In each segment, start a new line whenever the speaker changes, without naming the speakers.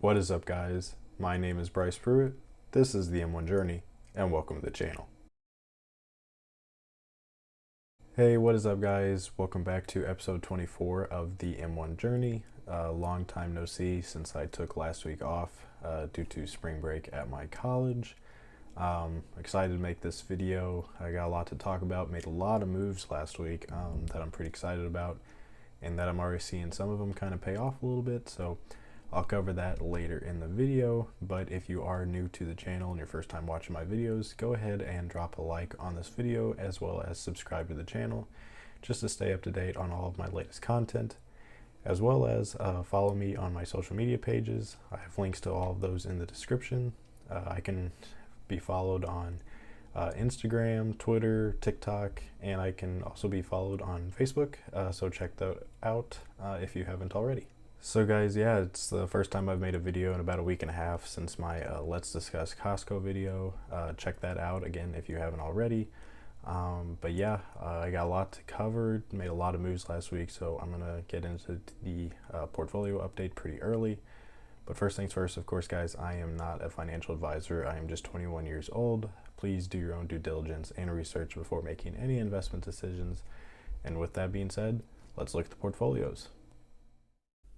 What is up, guys? My name is Bryce Pruitt. This is the M1 Journey, and welcome to the channel. Hey, what is up, guys? Welcome back to episode 24 of the M1 Journey. Long time no see since I took last week off due to spring break at my college. Excited to make this video. I got a lot to talk about. Made a lot of moves last week that I'm pretty excited about, and that I'm already seeing some of them kind of pay off a little bit. So I'll cover that later in the video, but if you are new to the channel and your first time watching my videos, go ahead and drop a like on this video as well as subscribe to the channel just to stay up to date on all of my latest content, as well as follow me on my social media pages. I have links to all of those in the description. I can be followed on Instagram, Twitter, TikTok, and I can also be followed on Facebook, so check that out if you haven't already. So guys, yeah, it's the first time I've made a video in about a week and a half since my Let's Discuss Costco video. Check that out again if you haven't already. But yeah, I got a lot to cover, made a lot of moves last week, so I'm gonna get into the portfolio update pretty early. But first things first, of course, guys, I am not a financial advisor. I am just 21 years old. Please do your own due diligence and research before making any investment decisions. And with that being said, let's look at the portfolios.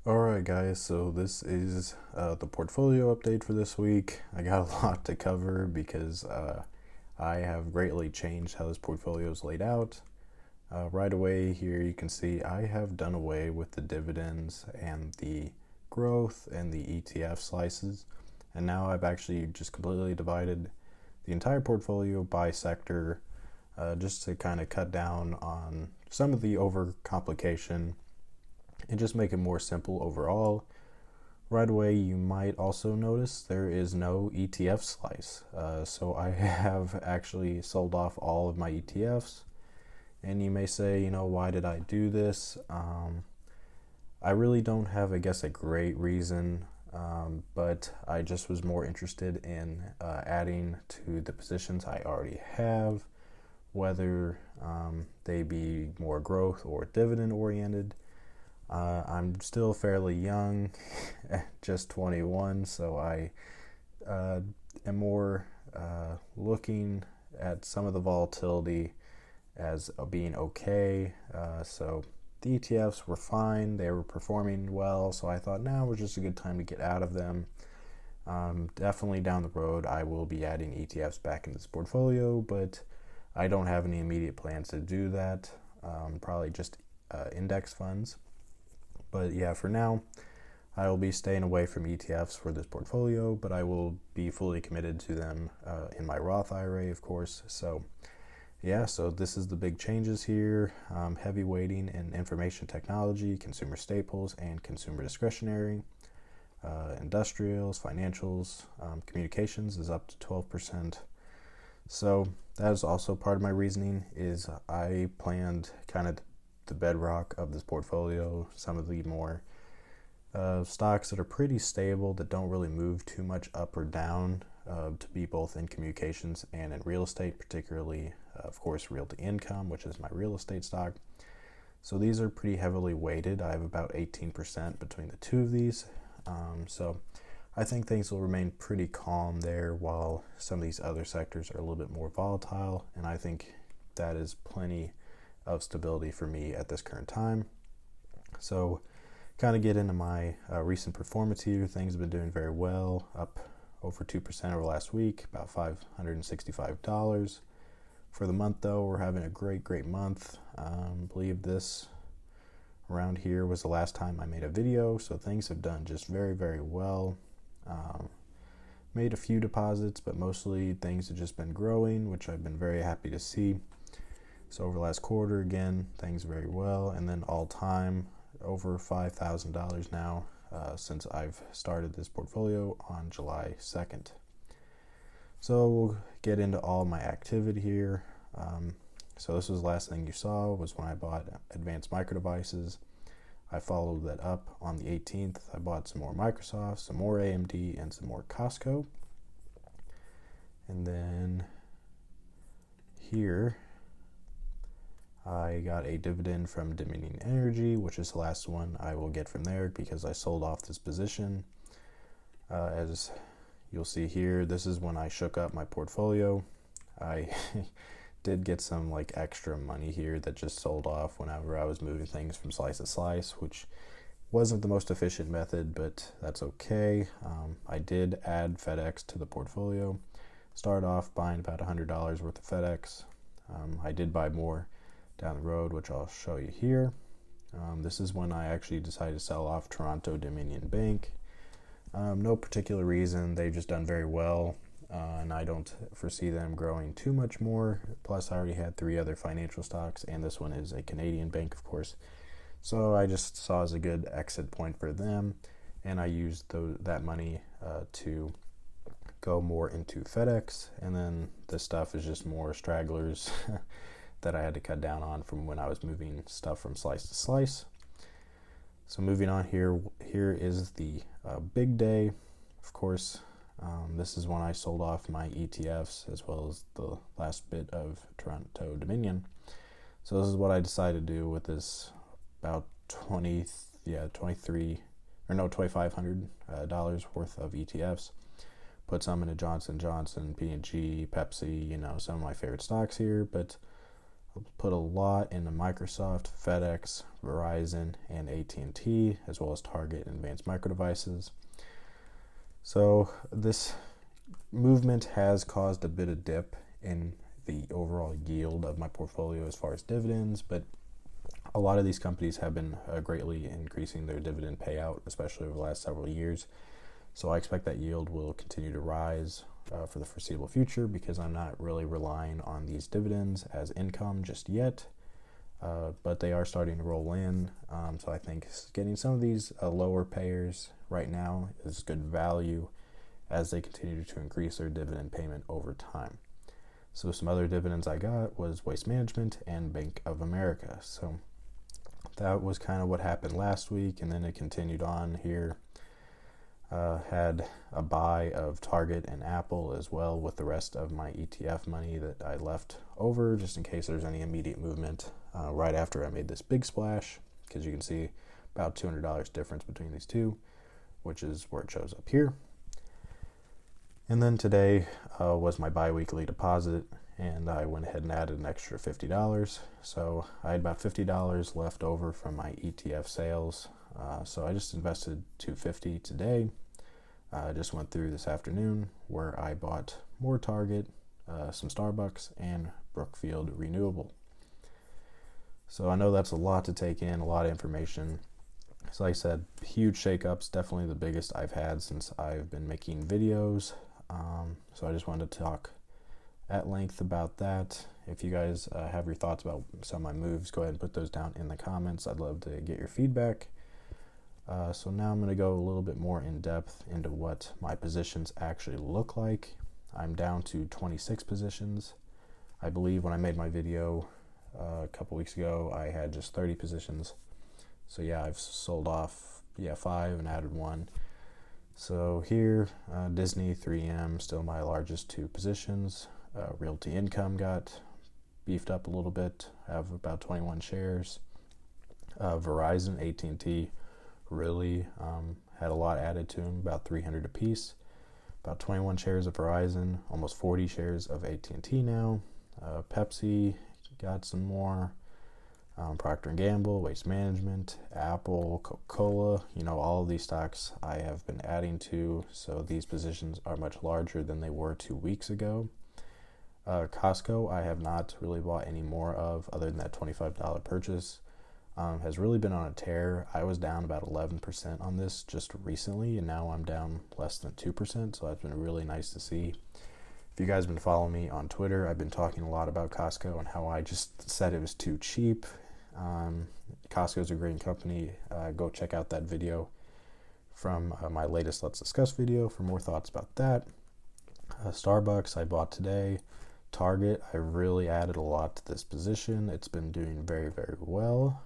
Alright guys, so this is the portfolio update for this week. I got a lot to cover because I have greatly changed how this portfolio is laid out. Right away here you can see I have done away with the dividends and the growth and the ETF slices, and now I've actually just completely divided the entire portfolio by sector, just to kind of cut down on some of the overcomplication and just make it more simple overall. Right away, you might also notice there is no ETF slice. So I have actually sold off all of my ETFs. And you may say, why did I do this? I really don't have, I guess, a great reason, but I just was more interested in adding to the positions I already have, whether they be more growth or dividend oriented. I'm still fairly young, just 21, so I am more looking at some of the volatility as being okay. So the ETFs were fine, they were performing well, so I thought now was just a good time to get out of them. Definitely down the road I will be adding ETFs back into this portfolio, but I don't have any immediate plans to do that. Probably just index funds. But yeah, for now, I will be staying away from ETFs for this portfolio, but I will be fully committed to them in my Roth IRA, of course. So yeah, so this is the big changes here. Heavy weighting in information technology, consumer staples, and consumer discretionary. Industrials, financials, communications is up to 12%. So that is also part of my reasoning, is I planned kind of the bedrock of this portfolio, some of the more stocks that are pretty stable, that don't really move too much up or down, to be both in communications and in real estate, particularly, of course, Realty Income, which is my real estate stock. So these are pretty heavily weighted. I have about 18% between the two of these. So I think things will remain pretty calm there, while some of these other sectors are a little bit more volatile, and I think that is plenty of stability for me at this current time. So kind of get into my recent performance here. Things have been doing very well, up over 2% over last week, about $565. For the month though, we're having a great month. I believe this around here was the last time I made a video, so things have done just very well. Made a few deposits, but mostly things have just been growing, which I've been very happy to see. So over the last quarter, again, things very well, and then all time over $5,000 now since I've started this portfolio on July 2nd. So we'll get into all my activity here. So this was the last thing you saw, was when I bought Advanced Micro Devices. I followed that up on the 18th. I bought some more Microsoft, some more AMD, and some more Costco. And then here I got a dividend from Dominion Energy, which is the last one I will get from there because I sold off this position. As you'll see here, this is when I shook up my portfolio. I did get some like extra money here that just sold off whenever I was moving things from slice to slice, which wasn't the most efficient method, but that's okay. I did add FedEx to the portfolio. Started off buying about $100 worth of FedEx. I did buy more down the road, which I'll show you here. This is when I actually decided to sell off Toronto Dominion Bank. No particular reason, they've just done very well, and I don't foresee them growing too much more. Plus, I already had 3 other financial stocks, and this one is a Canadian bank, of course. So I just saw as a good exit point for them, and I used that money to go more into FedEx, and then this stuff is just more stragglers that I had to cut down on from when I was moving stuff from slice to slice. So moving on here is the big day. Of course, this is when I sold off my ETFs as well as the last bit of Toronto Dominion. So this is what I decided to do with this about $2,500 worth of ETFs. Put some into Johnson & Johnson, P&G, Pepsi, some of my favorite stocks here, but I'll put a lot into Microsoft, FedEx, Verizon, and AT&T, as well as Target and Advanced Micro Devices. So this movement has caused a bit of dip in the overall yield of my portfolio as far as dividends, but a lot of these companies have been greatly increasing their dividend payout, especially over the last several years. So I expect that yield will continue to rise for the foreseeable future because I'm not really relying on these dividends as income just yet, but they are starting to roll in. So I think getting some of these lower payers right now is good value as they continue to increase their dividend payment over time. So some other dividends I got was Waste Management and Bank of America. So that was kind of what happened last week, and then it continued on here. Had a buy of Target and Apple as well with the rest of my ETF money that I left over just in case there's any immediate movement right after I made this big splash, because you can see about $200 difference between these two, which is where it shows up here. And then today was my bi-weekly deposit, and I went ahead and added an extra $50. So I had about $50 left over from my ETF sales. So I just invested $250 today. I just went through this afternoon where I bought more Target, some Starbucks, and Brookfield Renewable. So I know that's a lot to take in, a lot of information. So like I said, huge shakeups, definitely the biggest I've had since I've been making videos. So I just wanted to talk at length about that. If you guys have your thoughts about some of my moves, go ahead and put those down in the comments. I'd love to get your feedback. So now I'm going to go a little bit more in depth into what my positions actually look like. I'm down to 26 positions. I believe when I made my video a couple weeks ago, I had just 30 positions. So yeah, I've sold off 5 and added 1. So here, Disney, 3M, still my largest 2 positions. Realty Income got beefed up a little bit. I have about 21 shares. Verizon, AT&T really had a lot added to them, about 300 apiece. About 21 shares of Verizon, almost 40 shares of AT&T now. Pepsi got some more. Procter & Gamble, Waste Management, Apple, Coca-Cola, all of these stocks I have been adding to, so these positions are much larger than they were 2 weeks ago. Costco, I have not really bought any more of other than that $25 purchase. Has really been on a tear. I was down about 11% on this just recently, and now I'm down less than 2%, so that's been really nice to see. If you guys have been following me on Twitter, I've been talking a lot about Costco and how I just said it was too cheap. Costco is a great company. Go check out that video from my latest Let's Discuss video for more thoughts about that. Starbucks I bought today. Target, I really added a lot to this position. It's been doing very, very well.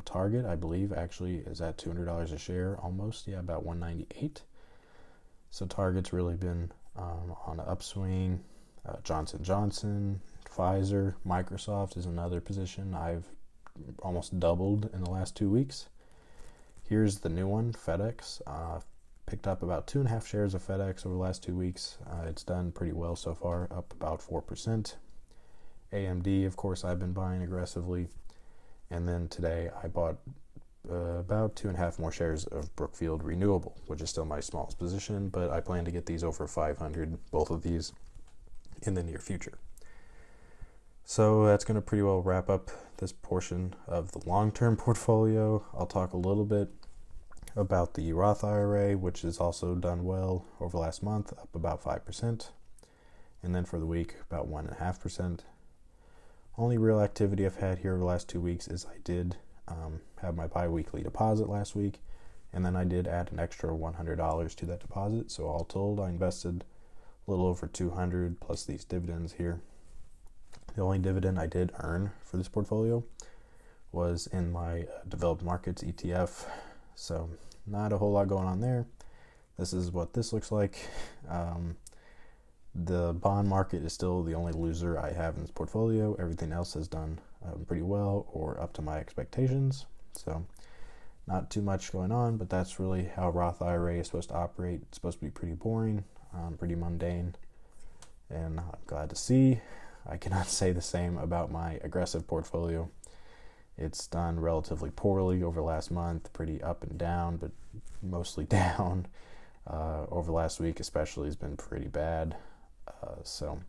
Target, I believe, actually is at $200 a share, almost, about $198. So Target's really been on an upswing. Johnson & Johnson, Pfizer, Microsoft is another position I've almost doubled in the last 2 weeks. Here's the new one, FedEx. picked up about 2.5 shares of FedEx over the last 2 weeks. It's done pretty well so far, up about 4%. AMD, of course, I've been buying aggressively. And then today I bought about 2.5 more shares of Brookfield Renewable, which is still my smallest position, but I plan to get these over 500, both of these, in the near future. So that's going to pretty well wrap up this portion of the long-term portfolio. I'll talk a little bit about the Roth IRA, which has also done well over the last month, up about 5%. And then for the week, about 1.5%. Only real activity I've had here over the last 2 weeks is I did have my bi-weekly deposit last week, and then I did add an extra $100 to that deposit. So all told, I invested a little over $200 plus these dividends here. The only dividend I did earn for this portfolio was in my developed markets ETF. So not a whole lot going on there. This is what this looks like. The bond market is still the only loser I have in this portfolio. Everything else has done pretty well or up to my expectations. So not too much going on, but that's really how Roth IRA is supposed to operate. It's supposed to be pretty boring, pretty mundane, and I'm glad to see. I cannot say the same about my aggressive portfolio. It's done relatively poorly over the last month, pretty up and down, but mostly down. Over the last week especially has been pretty bad. So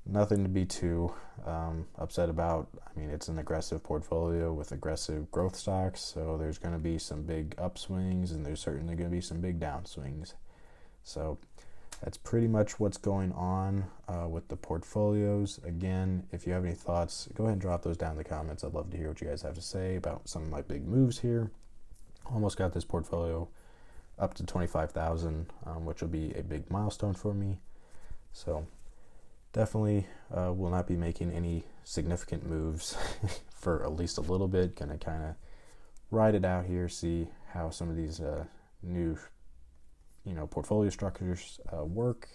nothing to be too upset about. I mean, it's an aggressive portfolio with aggressive growth stocks, so there's going to be some big upswings and there's certainly going to be some big downswings. So that's pretty much what's going on with the portfolios. Again, if you have any thoughts, go ahead and drop those down in the comments. I'd love to hear what you guys have to say about some of my big moves here. Almost got this portfolio up to 25,000, which will be a big milestone for me. So definitely will not be making any significant moves for at least a little bit. Gonna kind of ride it out here, see how some of these new portfolio structures work,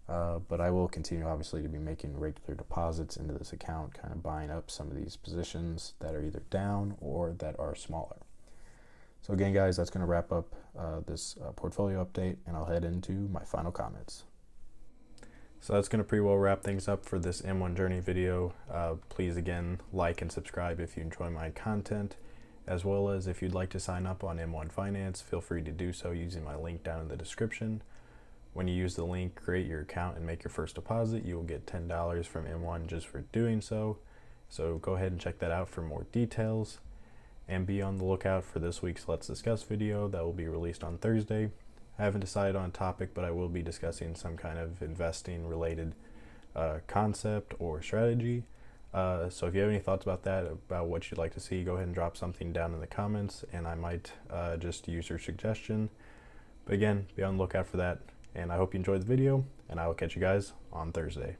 but I will continue obviously to be making regular deposits into this account, kind of buying up some of these positions that are either down or that are smaller. So again, guys, that's going to wrap up this portfolio update, and I'll head into my final comments. So that's going to pretty well wrap things up for this M1 Journey video. Please again like and subscribe if you enjoy my content, as well as if you'd like to sign up on M1 Finance, feel free to do so using my link down in the description. When you use the link, create your account and make your first deposit, you will get $10 from M1 just for doing so. So go ahead and check that out for more details, and be on the lookout for this week's Let's Discuss video that will be released on Thursday. I haven't decided on a topic, but I will be discussing some kind of investing related concept or strategy. So if you have any thoughts about that, about what you'd like to see, go ahead and drop something down in the comments, and I might just use your suggestion. But again, be on the lookout for that, and I hope you enjoyed the video, and I will catch you guys on Thursday.